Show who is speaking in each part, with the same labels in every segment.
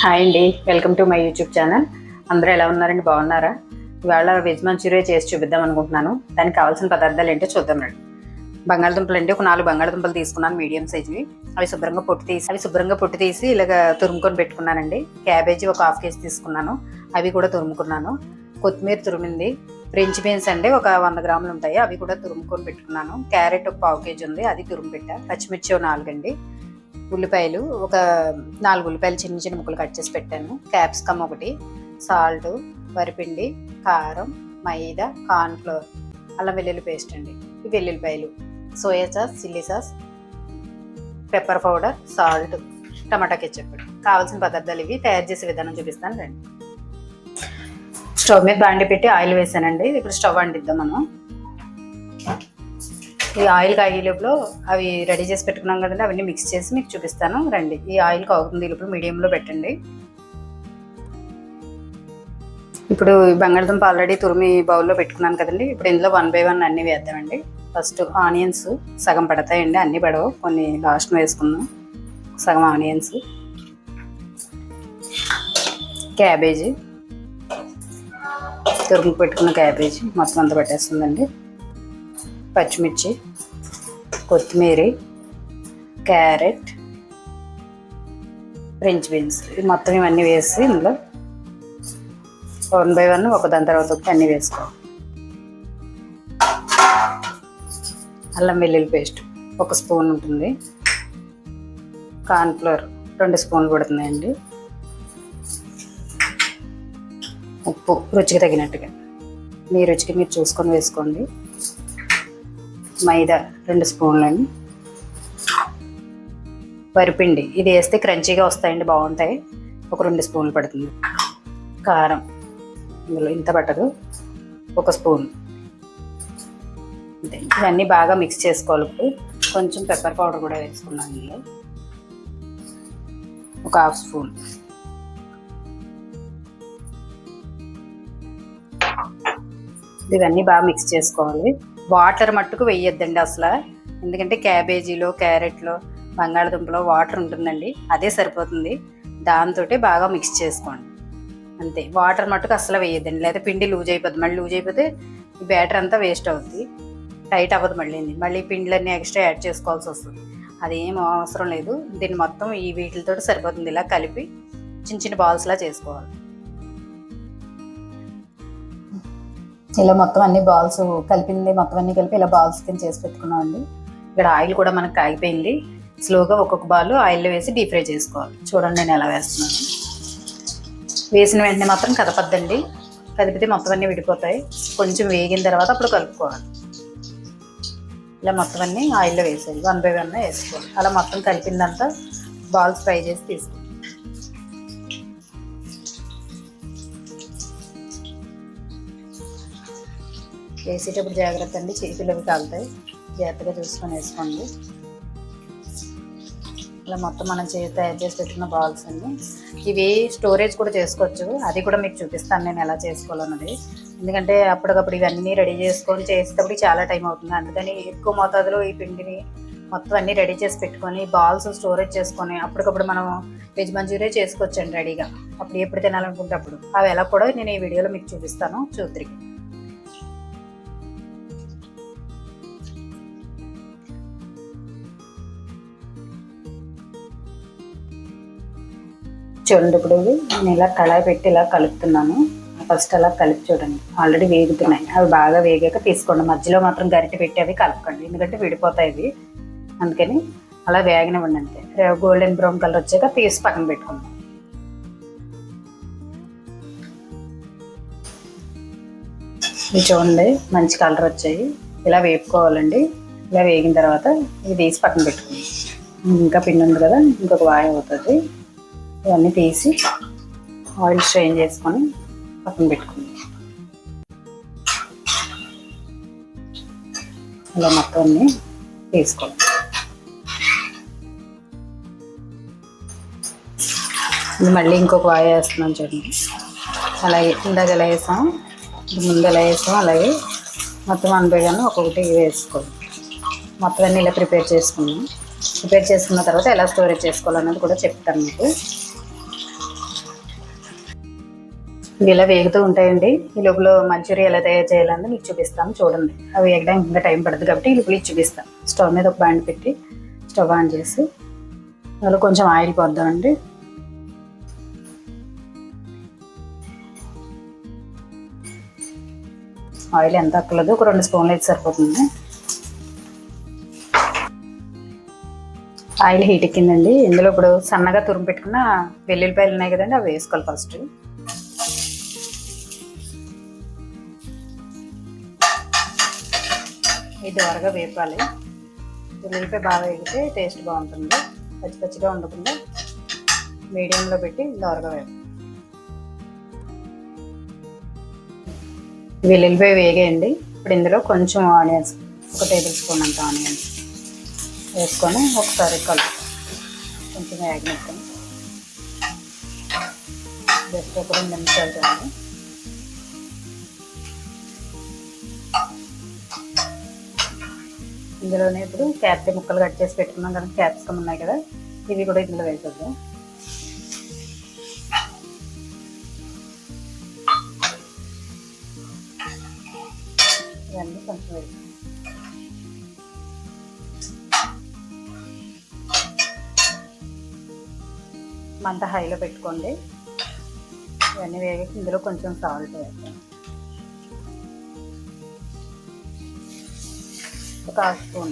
Speaker 1: Hi అండి, welcome to my YouTube channel. అందరూ ఎలా ఉన్నారండి? బాగున్నారా? ఇవాళ వెజ్ మంచూరియా చేసి చూపిద్దాం అనుకుంటున్నాను. దానికి కావాల్సిన పదార్థాలు ఏంటో చూద్దాం రండి. బంగాళదుంపలు అండి, ఒక 4 బంగాళదుంపలు తీసుకున్నాను, మీడియం సైజువి. అవి శుభ్రంగా పొట్టు తీసి ఇలాగ తురుముకొని పెట్టుకున్నానండి. క్యాబేజీ ఒక 1/2 కేజీ తీసుకున్నాను, అవి కూడా తురుముకున్నాను. కొత్తిమీర తురిమింది. ఫ్రెంచ్ బీన్స్ అండి ఒక 100 గ్రాములు ఉంటాయి, అవి కూడా తురుముకొని పెట్టుకున్నాను. క్యారెట్ ఒక 1/2 కేజీ ఉంది, అది తురుము పెట్టా. పచ్చిమిర్చి 4 అండి. ఉల్లిపాయలు ఒక 4 ఉల్లిపాయలు చిన్న చిన్న ముక్కలు కట్ చేసి పెట్టాను. క్యాప్సికమ్ 1, సాల్ట్, వరిపిండి, కారం, మైదా, కార్న్ఫ్లోర్, అల్లం వెల్లుల్లి పేస్ట్ అండి. ఈ వెల్లుల్లిపాయలు, soya sauce, chilli sauce, pepper powder, salt, టమాటా కెచప్. కావాల్సిన పదార్థాలు ఇవి. తయారు చేసే విధానం చూపిస్తాను రండి. స్టవ్ మీద బాండి పెట్టి ఆయిల్ వేసానండి. ఇప్పుడు స్టవ్ అంటిద్దాం మనం. ఈ ఆయిల్ కాగే లోపల అవి రెడీ చేసి పెట్టుకున్నాం కదండి, అవన్నీ మిక్స్ చేసి మీకు చూపిస్తాను రండి. ఈ ఆయిల్ కాగుతుంది లోపల మీడియంలో పెట్టండి. ఇప్పుడు బంగాళదుంప ఆల్రెడీ తురిమి బౌల్లో పెట్టుకున్నాను కదండి. ఇప్పుడు ఇందులో 1 by 1 అన్నీ వేద్దామండి. ఫస్ట్ ఆనియన్స్ సగం పడతాయండి, అన్నీ పడవు, కొన్ని లాస్ట్ వేసుకుందాం. సగం ఆనియన్స్, క్యాబేజీ, తురుము పెట్టుకున్న క్యాబేజీ మొత్తం అంతా పెట్టేస్తుందండి. పచ్చిమిర్చి, కొత్తిమీర, క్యారెట్, ఫ్రెంచ్ బీన్స్, మొత్తం ఇవన్నీ వేసి ఇందులో 1 by 1 ఒక దాని తర్వాత ఒకటి అన్నీ వేసుకోవాలి. అల్లం వెల్లుల్లి పేస్ట్ 1 స్పూన్ ఉంటుంది. కార్న్ఫ్లోర్ 2 స్పూన్లు పడుతున్నాయండి. ఉప్పు రుచికి తగినట్టుగా, మీ రుచికి మీరు చూసుకొని వేసుకోండి. మైదా 2 స్పూన్లని. వరిపిండి ఇది వేస్తే క్రంచీగా వస్తాయండి, బాగుంటాయి, ఒక 2 స్పూన్లు పడుతుంది. కారం ఇందులో ఇంత పట్టదు, 1 స్పూన్. ఇవన్నీ బాగా మిక్స్ చేసుకోవాలి. ఇప్పుడు కొంచెం పెప్పర్ పౌడర్ కూడా వేసుకున్నాను ఇందులో, ఒక 1/2 స్పూన్. ఇవన్నీ బాగా మిక్స్ చేసుకోవాలి. వాటర్ మట్టుకు వేయొద్దండి అసలు, ఎందుకంటే క్యాబేజీలో, క్యారెట్లో, బంగాళదుంపలో వాటర్ ఉంటుందండి, అదే సరిపోతుంది. దాంతో బాగా మిక్స్ చేసుకోండి అంతే. వాటర్ మట్టుకు అసలు వేయొద్దండి, లేదా పిండి లూజ్ అయిపోద్ది. మళ్ళీ లూజ్ అయిపోతే ఈ బ్యాటర్ అంతా వేస్ట్ అవుతుంది, టైట్ అవ్వదు. మళ్ళీ పిండిలన్నీ ఎక్స్ట్రా యాడ్ చేసుకోవాల్సి వస్తుంది. అదేం అవసరం లేదు. దీన్ని మొత్తం ఈ వీటితో సరిపోతుంది. ఇలా కలిపి చిన్న చిన్న బాల్స్లా చేసుకోవాలి. ఇలా మొత్తం అన్ని బాల్స్ కలిపింది, మొత్తం అన్ని కలిపి ఇలా బాల్స్ కింద చేసి పెట్టుకున్నాం అండి. ఇక్కడ ఆయిల్ కూడా మనకు కాగిపోయింది. స్లోగా ఒక్కొక్క బాల్ ఆయిల్లో వేసి డీప్ ఫ్రై చేసుకోవాలి. చూడండి నేను ఎలా వేస్తున్నాను. వేసిన వెంటనే మాత్రం కదపద్దండి, కదిపితే మొత్తం అన్నీ విడిపోతాయి. కొంచెం వేగిన తర్వాత అప్పుడు కలుపుకోవాలి. ఇలా మొత్తం అన్నీ ఆయిల్లో వేసేది, 1 by 1 వేసుకోవాలి. అలా మొత్తం కలిపిందంతా బాల్స్ ఫ్రై చేసి తీసుకోవాలి. వేసేటప్పుడు జాగ్రత్త అండి, చేతులు అవి కాలుతాయి, జాగ్రత్తగా చూసుకొని వేసుకోండి. ఇలా మొత్తం మనం తయారు చేసి పెట్టుకున్న బాల్స్ అండి. ఇవి స్టోరేజ్ కూడా చేసుకోవచ్చు, అది కూడా మీకు చూపిస్తాను నేను ఎలా చేసుకోవాలన్నది. ఎందుకంటే అప్పటికప్పుడు ఇవన్నీ రెడీ చేసుకొని చేసేటప్పుడు చాలా టైం అవుతుంది. అందుకని ఎక్కువ మోతాదులో ఈ పిండిని మొత్తం అన్నీ రెడీ చేసి పెట్టుకొని బాల్స్ స్టోరేజ్ చేసుకొని అప్పటికప్పుడు మనం వెజ్ మంచూరియా చేసుకోవచ్చండి రెడీగా. అప్పుడు ఎప్పుడు తినాలనుకుంటే అప్పుడు. అవి ఎలా కూడా నేను ఈ వీడియోలో మీకు చూపిస్తాను, చూద్దరికి. చూడండి, ఇప్పుడు నేను ఇలా కళాయి పెట్టి ఇలా కలుపుతున్నాను. ఫస్ట్ అలా కలిపి చూడండి, ఆల్రెడీ వేగుతున్నాయి. అవి బాగా వేగాక తీసుకోండి. మధ్యలో మాత్రం గరిటె పెట్టి అవి కలపకండి, ఎందుకంటే విడిపోతాయి అవి. అందుకని అలా వేగనివ్వండి అంతే. గోల్డెన్ బ్రౌన్ కలర్ వచ్చాక తీసి పక్కన పెట్టుకుందాం. ఇవి చూడండి మంచి కలర్ వచ్చాయి. ఇలా వేపుకోవాలండి. ఇలా వేగిన తర్వాత ఇవి తీసి పక్కన పెట్టుకుందాం. ఇంకా పిండి ఉంది కదా, ఇంకొక వాయి అవుతుంది. ఇవన్నీ తీసి ఆయిల్ స్ట్రెయిన్ చేసుకొని పక్కన పెట్టుకుందాం. ఇలా మొత్తం అన్నీ తీసుకోండి. మళ్ళీ ఇంకొక వాయి వేస్తున్నాను చూడండి. అలాగే ఇందాక ఎలా వేసాం, ముందు ఎలా వేసాం అలాగే మొత్తం 1 by 1 ఒక్కొక్కటి వేసుకోండి. మొత్తం అన్నీ ఇలా ప్రిపేర్ చేసుకున్నాం. ప్రిపేర్ చేసుకున్న తర్వాత ఎలా స్టోరేజ్ చేసుకోవాలన్నది కూడా చెప్తాను మీకు. ఇవి ఇలా వేగుతూ ఉంటాయండి. ఈ లోపల మంచూరియా ఎలా తయారు చేయాలని మీకు చూపిస్తాను చూడండి. అవి వేగడానికి ఇంకా టైం పడుతుంది కాబట్టి ఈ లోపల చూపిస్తాను. స్టవ్ మీద ఒక బాండ్ పెట్టి స్టవ్ ఆన్ చేసి అందులో కొంచెం ఆయిల్ పోద్దామండి. ఆయిల్ ఎంత అక్కర్లేదు, ఒక 2 స్పూన్లు అయితే సరిపోతుంది. ఆయిల్ హీట్ ఎక్కిందండి. ఇందులో ఇప్పుడు సన్నగా తురుము పెట్టుకున్న వెల్లుల్లిపాయలు ఉన్నాయి కదండి, అవి వేసుకోవాలి. ఫస్ట్ ఇది దోరగా వేపాలి. వెల్లుల్లిపాయ బాగా వేగితే టేస్ట్ బాగుంటుంది. పచ్చి పచ్చిగా ఉండకుండా మీడియంలో పెట్టి దోరగా వేపాలి. వెల్లుల్లిపాయ వేగేయండి. ఇప్పుడు ఇందులో కొంచెం ఆనియన్స్, 1 టేబుల్ స్పూన్ అంత ఆనియన్స్ వేసుకొని ఒకసారి కలుపు కొంచెం వేగనిస్తాను. జస్ట్ ఒక 2 నిమిషాలు చాలు. ఇందులోనే ఇప్పుడు క్యాప్సికం ముక్కలు కట్ చేసి పెట్టుకున్నాం కదా, క్యాప్సికం ఉన్నాయి కదా, ఇవి కూడా ఇందులో వేసేద్దాం. ఇవన్నీ కొంచెం వేసి మంట హైలో పెట్టుకోండి. ఇవన్నీ వేగి ఇందులో కొంచెం సాల్ట్ వేస్తాం. ఒక 1/2 స్పూన్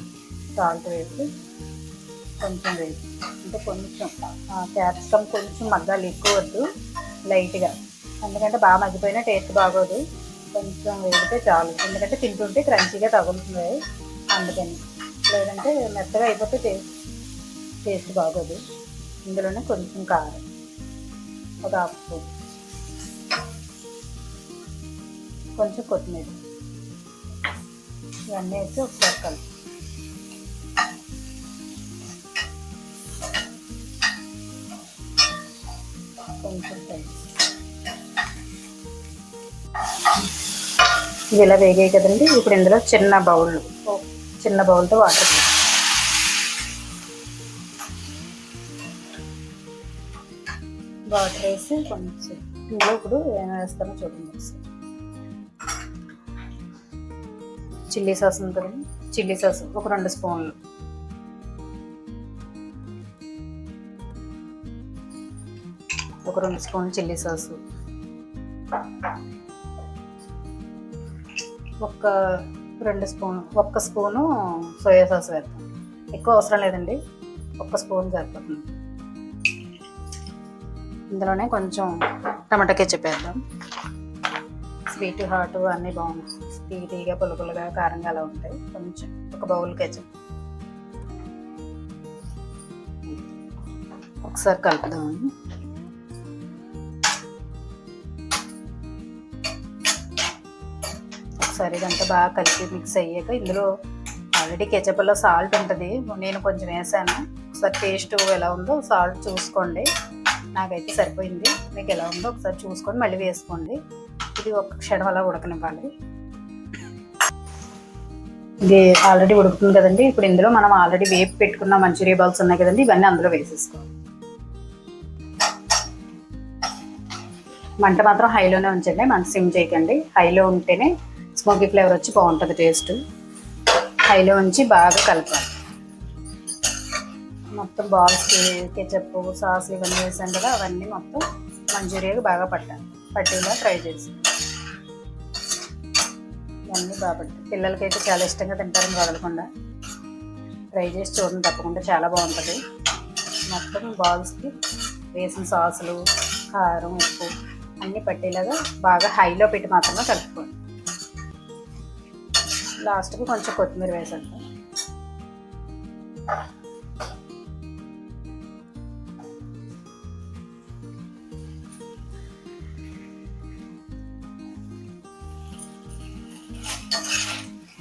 Speaker 1: సాల్ట్ వేసి కొంచెం వేసి, అంటే కొంచెం క్యాప్సికమ్ కొంచెం మగ్గాలి, ఎక్కువ వద్దు, లైట్గా. ఎందుకంటే బాగా మగ్గిపోయినా టేస్ట్ బాగోదు. కొంచెం వేగితే చాలు, ఎందుకంటే తింటుంటే క్రంచీగా తగులుతుంది అందుకని. లేదంటే మెత్తగా అయిపోతే టేస్ట్ బాగోదు. ఇందులోనే కొంచెం కారం, ఒక 1/2 స్పూన్, కొంచెం కొత్తిమీర, ఇవన్నీ వేసి ఒకసారి కలిపి కొంచెం ఇవి ఇలా వేగాయి కదండి. ఇప్పుడు ఇందులో చిన్న బౌల్తో వాటర్ వేసి కొంచెం ఇందులో ఇప్పుడు ఏం వేస్తానో చూడండి. చిల్లీ సాస్ ఉంటుంది, చిల్లీ సాస్ ఒక 2 స్పూన్లు, ఒక 2 స్పూన్లు చిల్లీ సాసు, ఒక 1 స్పూను సోయా సాస్ వేస్తాం. ఎక్కువ అవసరం లేదండి, 1 స్పూన్ సరిపోతుంది. ఇందులోనే కొంచెం టమాటా కెచప్ వేద్దాం. స్వీట్ హాట్ అన్నీ బాగుంటాయి, తీగా పులుపులుగా కారంగా అలా ఉంటాయి. కొంచెం ఒక బౌల్ కెచప్ ఒకసారి కలుపుదాము. ఒకసారి ఇదంతా బాగా కలిపి మిక్స్ అయ్యాక ఇందులో ఆల్రెడీ కెచప్లో సాల్ట్ ఉంటుంది, నేను కొంచెం వేసాను. ఒకసారి టేస్ట్ ఎలా ఉందో సాల్ట్ చూసుకోండి. నాకైతే సరిపోయింది, మీకు ఎలా ఉందో ఒకసారి చూసుకొని మళ్ళీ వేసుకోండి. ఇది 1 క్షణం అలా ఉడకనివ్వాలి. ఇది ఆల్రెడీ ఉడుకుతుంది కదండి. ఇప్పుడు ఇందులో మనం ఆల్రెడీ వేపు పెట్టుకున్న మంచూరియా బాల్స్ ఉన్నాయి కదండి, ఇవన్నీ అందులో వేసేసుకోవాలి. మంట మాత్రం హైలోనే ఉంచండి, మంట సిమ్ చేయకండి. హైలో ఉంటేనే స్మోకీ ఫ్లేవర్ వచ్చి బాగుంటుంది టేస్ట్. హైలో ఉంచి బాగా కలపాలి. మొత్తం బాల్స్కి కెచప్ సాస్ ఇవన్నీ వేసాం కదా, అవన్నీ మొత్తం మంచూరియాకి బాగా పట్టేలా ట్రై చేసి ఇవన్నీ బాగా పట్టాలి. పిల్లలకైతే చాలా ఇష్టంగా తింటారని వదలకుండా ట్రై చేసి చూడండి, తప్పకుండా చాలా బాగుంటుంది. మొత్తం బాల్స్కి వేసిన సాసులు, కారం, ఉప్పు అన్నీ పట్టేలాగా బాగా హైలో పెట్టి మాత్రమే కలుపుకోండి. లాస్ట్కి కొంచెం కొత్తిమీర వేసాను.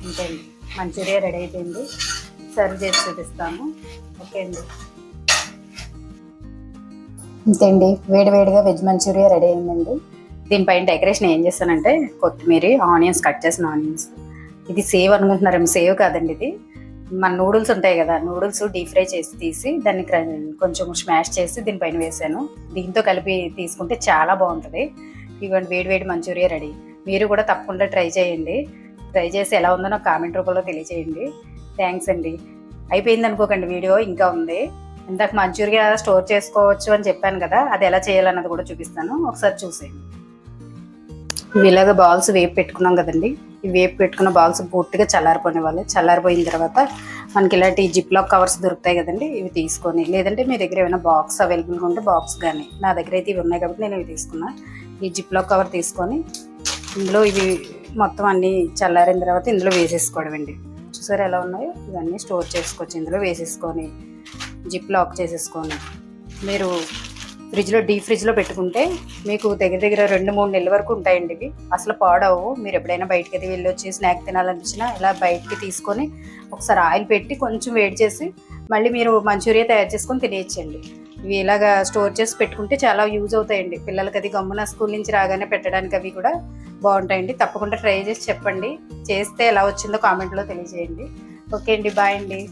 Speaker 1: అంతే అండి, మంచూరియా రెడీ అయిపోయింది. సర్వ్ చేసి చూపిస్తాను. ఓకే అండి, అంతే అండి, వేడివేడిగా వెజ్ మంచూరియా రెడీ అయిందండి. దీనిపైన డెకరేషన్ ఏం చేస్తానంటే కొత్తిమీర, ఆనియన్స్, కట్ చేసిన ఆనియన్స్. ఇది సేవ్ అనుకుంటున్నారేమో, సేవ్ కాదండి. ఇది మన నూడిల్స్ ఉంటాయి కదా, నూడిల్స్ డీప్ ఫ్రై చేసి తీసి దాన్ని కొంచెం స్మాష్ చేసి దీనిపైన వేసాను. దీంతో కలిపి తీసుకుంటే చాలా బాగుంటుంది. ఇవ్వండి, వేడి వేడి మంచూరియా రెడీ. మీరు కూడా తప్పకుండా ట్రై చేయండి. ట్రై చేసి ఎలా ఉందో నాకు కామెంట్ రూపంలో తెలియజేయండి. థ్యాంక్స్ అండి. అయిపోయింది అనుకోకండి, వీడియో ఇంకా ఉంది. ఇందాక మంచూరియా స్టోర్ చేసుకోవచ్చు అని చెప్పాను కదా, అది ఎలా చేయాలన్నది కూడా చూపిస్తాను, ఒకసారి చూసేయండి. ఇలాగ బాల్స్ వేపు పెట్టుకున్నాం కదండి. ఈ వేపు పెట్టుకున్న బాల్స్ పూర్తిగా చల్లారిపోయిన చల్లారిపోయిన తర్వాత మనకి ఇలాంటి జిప్ లాక్ కవర్స్ దొరుకుతాయి కదండి, ఇవి తీసుకొని, లేదంటే మీ దగ్గర ఏమైనా బాక్స్ అవైలబుల్గా ఉంటే బాక్స్ కానీ, నా దగ్గర అయితే ఇవి ఉన్నాయి కాబట్టి నేను ఇవి తీసుకున్నా. ఈ జిప్ లాక్ కవర్ తీసుకొని ఇందులో ఇవి మొత్తం అన్నీ చల్లారిన తర్వాత ఇందులో వేసేసుకోవడం అండి. చూసారు ఎలా ఉన్నాయో, ఇవన్నీ స్టోర్ చేసుకోవచ్చు. ఇందులో వేసేసుకొని జిప్ లాక్ చేసేసుకొని మీరు డీప్ ఫ్రిడ్జ్లో పెట్టుకుంటే మీకు దగ్గర దగ్గర 2-3 నెలల వరకు ఉంటాయండి. ఇవి అసలు పాడవు. మీరు ఎప్పుడైనా బయటకి అయితే వెళ్ళి వచ్చి స్నాక్ తినాలనిపించినా ఇలా బయటికి తీసుకొని ఒకసారి ఆయిల్ పెట్టి కొంచెం వేడి చేసి మళ్ళీ మీరు మంచూరియా తయారు చేసుకొని తినేయచ్చండి. ఇవి ఇలాగా స్టోర్ చేసి పెట్టుకుంటే చాలా యూజ్ అవుతాయండి. పిల్లలకి అది గమ్మున స్కూల్ నుంచి రాగానే పెట్టడానికి అవి కూడా బాగుంటాయండి. తప్పకుండా ట్రై చేసి చెప్పండి. చేస్తే ఎలా వచ్చిందో కామెంట్లో తెలియజేయండి. ఓకే అండి, బాయ్ అండి.